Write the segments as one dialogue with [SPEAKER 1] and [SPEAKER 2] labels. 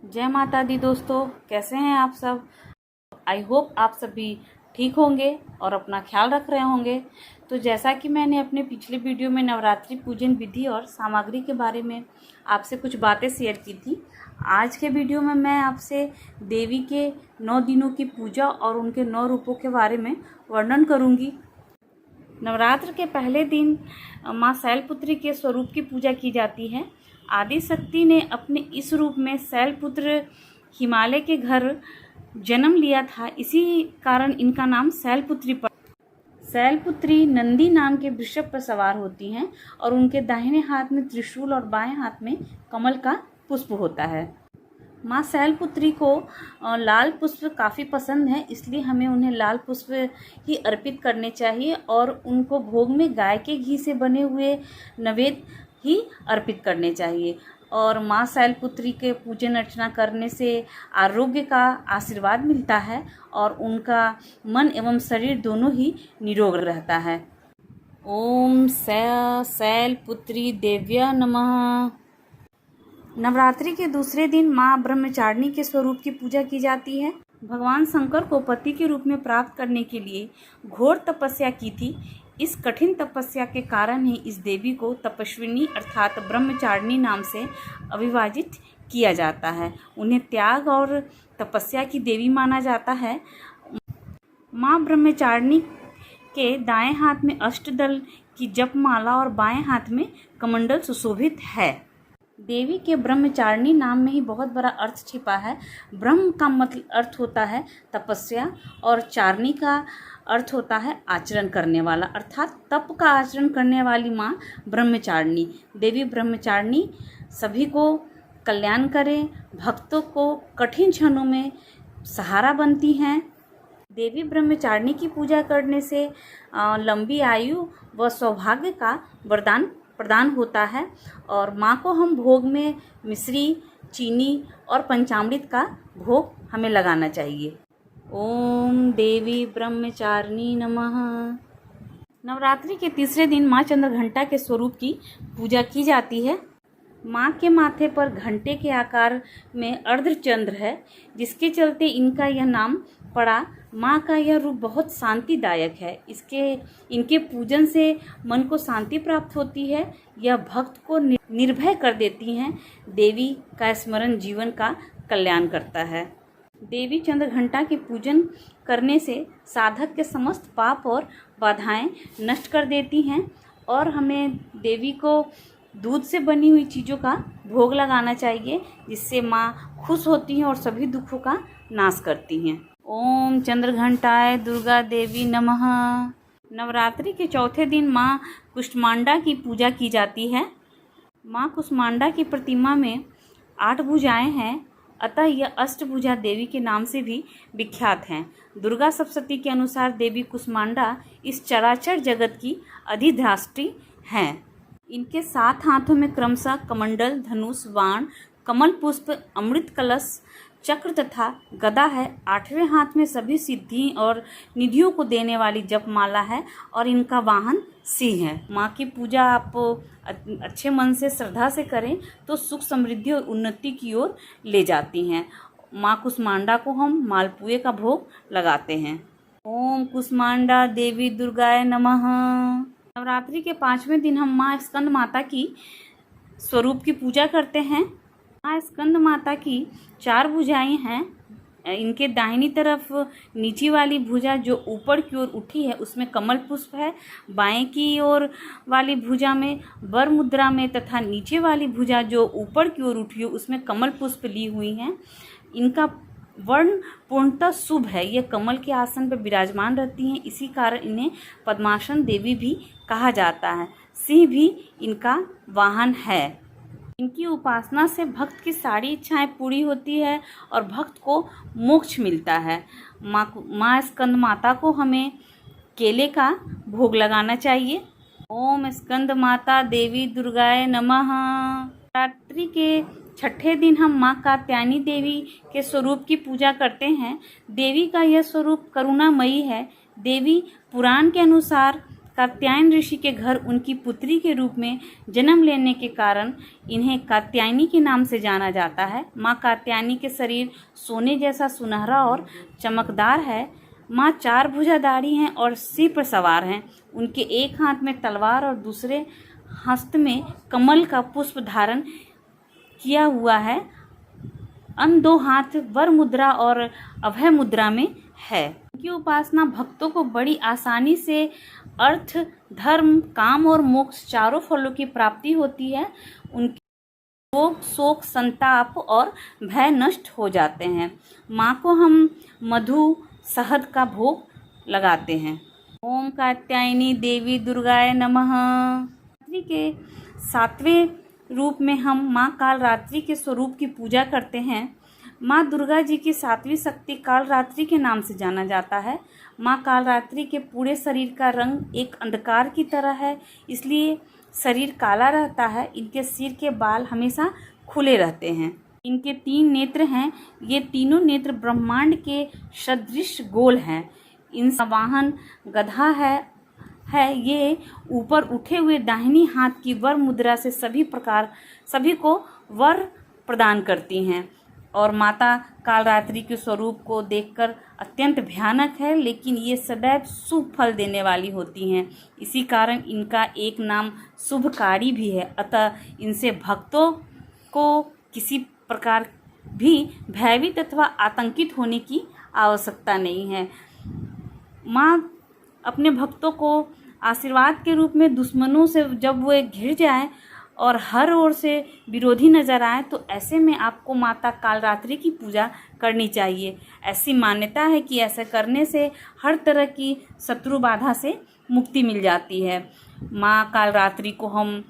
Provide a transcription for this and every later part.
[SPEAKER 1] जय माता दी दोस्तों, कैसे हैं आप सब। आई होप आप सभी ठीक होंगे और अपना ख्याल रख रहे होंगे। तो जैसा कि मैंने अपने पिछले वीडियो में नवरात्रि पूजन विधि और सामग्री के बारे में आपसे कुछ बातें शेयर की थी, आज के वीडियो में मैं आपसे देवी के 9 दिनों की पूजा और उनके 9 रूपों के बारे में वर्णन करूंगी। नवरात्र के पहले दिन माँ शैलपुत्री के स्वरूप की पूजा की जाती है। आदि शक्ति ने अपने इस रूप में शैलपुत्र हिमालय के घर जन्म लिया था, इसी कारण इनका नाम शैलपुत्री पड़ा। शैलपुत्री नंदी नाम के वृषभ पर सवार होती हैं और उनके दाहिने हाथ में त्रिशूल और बाएं हाथ में कमल का पुष्प होता है। माँ शैलपुत्री को लाल पुष्प काफ़ी पसंद है, इसलिए हमें उन्हें लाल पुष्प ही अर्पित करने चाहिए और उनको भोग में गाय के घी से बने हुए नैवेद्य ही अर्पित करने चाहिए। और माँ शैलपुत्री के पूजन अर्चना करने से आरोग्य का आशीर्वाद मिलता है और उनका मन एवं शरीर दोनों ही निरोग रहता है। ओम शैलपुत्री देव्या नमः। नवरात्रि के दूसरे दिन माँ ब्रह्मचारिणी के स्वरूप की पूजा की जाती है। भगवान शंकर को पति के रूप में प्राप्त करने के लिए घोर तपस्या की थी। इस कठिन तपस्या के कारण ही इस देवी को तपस्विनी अर्थात ब्रह्मचारिणी नाम से अभिवाजित किया जाता है। उन्हें त्याग और तपस्या की देवी माना जाता है। माँ ब्रह्मचारिणी के दाएं हाथ में अष्टदल की जपमाला और बाएं हाथ में कमंडल सुशोभित है। देवी के ब्रह्मचारिणी नाम में ही बहुत बड़ा अर्थ छिपा है। ब्रह्म का मतलब अर्थ होता है तपस्या और चारिणी का अर्थ होता है आचरण करने वाला, अर्थात तप का आचरण करने वाली माँ ब्रह्मचारिणी। देवी ब्रह्मचारिणी सभी को कल्याण करें, भक्तों को कठिन क्षणों में सहारा बनती हैं। देवी ब्रह्मचारिणी की पूजा करने से लंबी आयु व सौभाग्य का वरदान प्रदान होता है। और माँ को हम भोग में मिश्री, चीनी और पंचामृत का भोग हमें लगाना चाहिए। ओम देवी ब्रह्मचारिणी नमः। नवरात्रि के तीसरे दिन माँ चंद्रघंटा के स्वरूप की पूजा की जाती है। माँ के माथे पर घंटे के आकार में अर्धचंद्र है, जिसके चलते इनका यह नाम पड़ा। माँ का यह रूप बहुत शांतिदायक है। इनके पूजन से मन को शांति प्राप्त होती है। यह भक्त को निर्भय कर देती हैं। देवी का स्मरण जीवन का कल्याण करता है। देवी चंद्रघंटा के पूजन करने से साधक के समस्त पाप और बाधाएं नष्ट कर देती हैं। और हमें देवी को दूध से बनी हुई चीज़ों का भोग लगाना चाहिए, जिससे माँ खुश होती हैं और सभी दुखों का नाश करती हैं। ओम चंद्रघंटाय दुर्गा देवी नमः। नवरात्रि के चौथे दिन माँ कुष्मांडा की पूजा की जाती है। माँ कुष्मांडा की प्रतिमा में 8 भुजाएं हैं, अतः यह अष्टभुजा देवी के नाम से भी विख्यात हैं। दुर्गा सप्तशती के अनुसार देवी कुष्मांडा इस चराचर जगत की अधिष्ठात्री हैं। इनके 7 हाथों में क्रमशः कमंडल, धनुष, बाण, कमल पुष्प, अमृत कलश, चक्र तथा गदा है। 8वें हाथ में सभी सिद्धि और निधियों को देने वाली जपमाला है और इनका वाहन सिंह है। माँ की पूजा आप अच्छे मन से श्रद्धा से करें तो सुख, समृद्धि और उन्नति की ओर ले जाती हैं। माँ कुष्मांडा को हम मालपुए का भोग लगाते हैं। ओम कुष्मांडा देवी दुर्गाय नमः। नवरात्रि के 5वें दिन हम माँ स्कंद माता की स्वरूप की पूजा करते हैं। माँ स्कंद माता की 4 भुजाएं हैं। इनके दाहिनी तरफ नीची वाली भुजा जो ऊपर की ओर उठी है उसमें कमल पुष्प है। बाएं की ओर वाली भुजा में वर मुद्रा में तथा नीचे वाली भुजा जो ऊपर की ओर उठी है उसमें कमल पुष्प ली हुई हैं। इनका वर्ण पूर्णतः शुभ है। ये कमल के आसन पर विराजमान रहती हैं, इसी कारण इन्हें पद्मासन देवी भी कहा जाता है। सिंह भी इनका वाहन है। इनकी उपासना से भक्त की सारी इच्छाएं पूरी होती है और भक्त को मोक्ष मिलता है। माँ स्कंद माता को हमें केले का भोग लगाना चाहिए। ओम स्कंद माता देवी दुर्गाय नमः। नवरात्रि के 6ठे दिन हम माँ कात्यायनी देवी के स्वरूप की पूजा करते हैं। देवी का यह स्वरूप करुणामयी है। देवी पुराण के अनुसार कात्यायन ऋषि के घर उनकी पुत्री के रूप में जन्म लेने के कारण इन्हें कात्यायनी के नाम से जाना जाता है। माँ कात्यायनी के शरीर सोने जैसा सुनहरा और चमकदार है। माँ 4 भुजाधारी हैं और सिंह पर सवार हैं। उनके एक हाथ में तलवार और दूसरे हस्त में कमल का पुष्प धारण किया हुआ है। अन्य 2 हाथ वर मुद्रा और अभय मुद्रा में है। उनकी उपासना भक्तों को बड़ी आसानी से अर्थ, धर्म, काम और मोक्ष चारों फलों की प्राप्ति होती है। उनके रोग, शोक, संताप और भय नष्ट हो जाते हैं। माँ को हम मधु, शहद का भोग लगाते हैं। ओम कात्यायनी देवी दुर्गाय नमः। रात्रि के 7वें रूप में हम माँ कालरात्रि के स्वरूप की पूजा करते हैं। माँ दुर्गा जी की 7वीं शक्ति कालरात्रि के नाम से जाना जाता है। माँ कालरात्रि के पूरे शरीर का रंग एक अंधकार की तरह है, इसलिए शरीर काला रहता है। इनके सिर के बाल हमेशा खुले रहते हैं। इनके 3 नेत्र हैं। ये तीनों नेत्र ब्रह्मांड के सदृश गोल हैं। इनका वाहन गधा है। ये ऊपर उठे हुए दाहिनी हाथ की वर मुद्रा से सभी को वर प्रदान करती हैं और माता कालरात्रि के स्वरूप को देखकर अत्यंत भयानक है, लेकिन ये सदैव शुभ फल देने वाली होती हैं। इसी कारण इनका एक नाम शुभकारी भी है। अतः इनसे भक्तों को किसी प्रकार भी भयभीत अथवा आतंकित होने की आवश्यकता नहीं है। माँ अपने भक्तों को आशीर्वाद के रूप में दुश्मनों से जब वो घिर जाए और हर ओर से विरोधी नजर आए, तो ऐसे में आपको माता कालरात्रि की पूजा करनी चाहिए। ऐसी मान्यता है कि ऐसा करने से हर तरह की शत्रु बाधा से मुक्ति मिल जाती है। माँ कालरात्रि को हम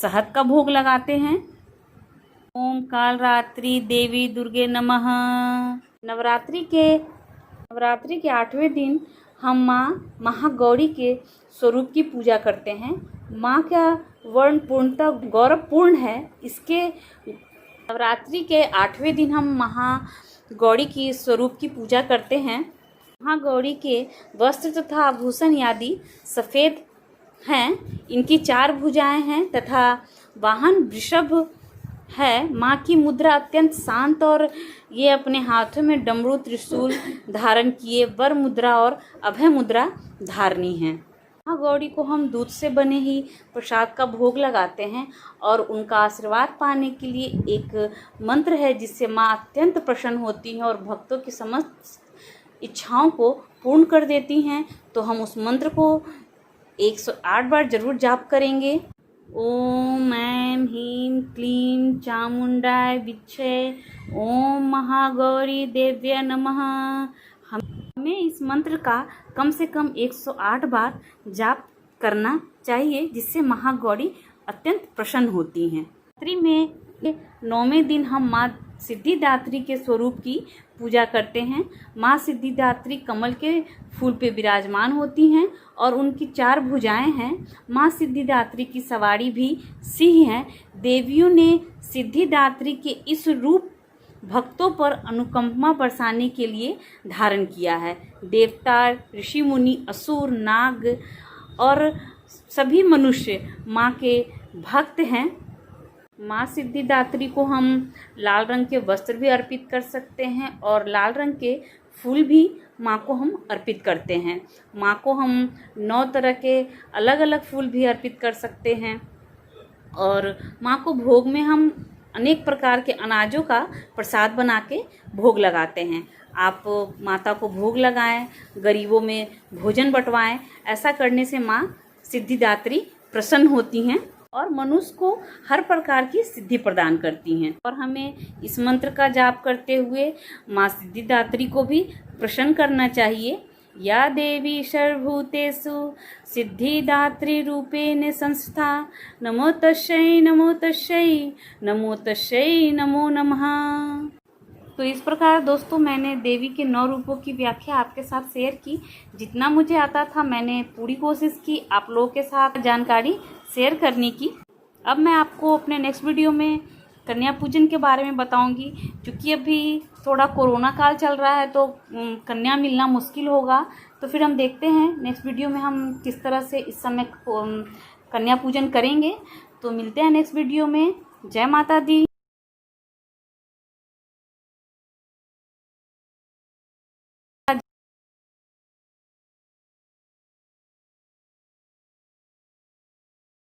[SPEAKER 1] शहद का भोग लगाते हैं। ओम कालरात्रि देवी दुर्गे नमः। नवरात्रि के 8वें दिन हम माँ महागौरी के स्वरूप की पूजा करते हैं। माँ का वर्ण पूर्णतः गौरवपूर्ण है। इसके नवरात्रि के 8वें दिन हम महागौरी की स्वरूप की पूजा करते हैं। महागौरी के वस्त्र तथा आभूषण आदि सफ़ेद हैं। इनकी 4 भुजाएं हैं तथा वाहन वृषभ है। माँ की मुद्रा अत्यंत शांत और ये अपने हाथों में डमरू, त्रिशूल धारण किए वर मुद्रा और अभय मुद्रा धारणी है। महागौरी को हम दूध से बने ही प्रसाद का भोग लगाते हैं और उनका आशीर्वाद पाने के लिए एक मंत्र है जिससे माँ अत्यंत प्रसन्न होती हैं और भक्तों की समस्त इच्छाओं को पूर्ण कर देती हैं। तो हम उस मंत्र को 108 बार जरूर जाप करेंगे। ओम ऐं ह्रीं क्लीं चामुंडाय विच्चे, ओम महागौरी देव्य नमः। हमें इस मंत्र का कम से कम 108 बार जाप करना चाहिए, जिससे महागौरी अत्यंत प्रसन्न होती हैं। रात्रि में 9वें दिन हम माँ सिद्धिदात्री के स्वरूप की पूजा करते हैं। माँ सिद्धिदात्री कमल के फूल पे विराजमान होती हैं और उनकी 4 भुजाएं हैं। माँ सिद्धिदात्री की सवारी भी सिंह है। देवियों ने सिद्धिदात्री के इस रूप भक्तों पर अनुकंपा बरसाने के लिए धारण किया है। देवता, ऋषि मुनि, असुर, नाग और सभी मनुष्य माँ के भक्त हैं। माँ सिद्धिदात्री को हम लाल रंग के वस्त्र भी अर्पित कर सकते हैं और लाल रंग के फूल भी माँ को हम अर्पित करते हैं। माँ को हम 9 तरह के अलग अलग फूल भी अर्पित कर सकते हैं और माँ को भोग में हम अनेक प्रकार के अनाजों का प्रसाद बना के भोग लगाते हैं। आप माता को भोग लगाएं, गरीबों में भोजन बंटवाएं। ऐसा करने से माँ सिद्धिदात्री प्रसन्न होती हैं और मनुष्य को हर प्रकार की सिद्धि प्रदान करती हैं। और हमें इस मंत्र का जाप करते हुए माँ सिद्धिदात्री को भी प्रसन्न करना चाहिए। या देवी सर्वभूतेषु सिद्धिदात्री रूपेण संस्था, नमो तस्यै नमो तस्यै नमो तस्यै नमो नमः। तो इस प्रकार दोस्तों मैंने देवी के 9 रूपों की व्याख्या आपके साथ शेयर की। जितना मुझे आता था मैंने पूरी कोशिश की आप लोगों के साथ जानकारी शेयर करने की। अब मैं आपको अपने नेक्स्ट वीडियो में कन्या पूजन के बारे में बताऊंगी। क्योंकि अभी थोड़ा कोरोना काल चल रहा है तो कन्या मिलना मुश्किल होगा। तो फिर हम देखते हैं नेक्स्ट वीडियो में हम किस तरह से इस समय कन्या पूजन करेंगे। तो मिलते हैं नेक्स्ट वीडियो में। जय माता दी।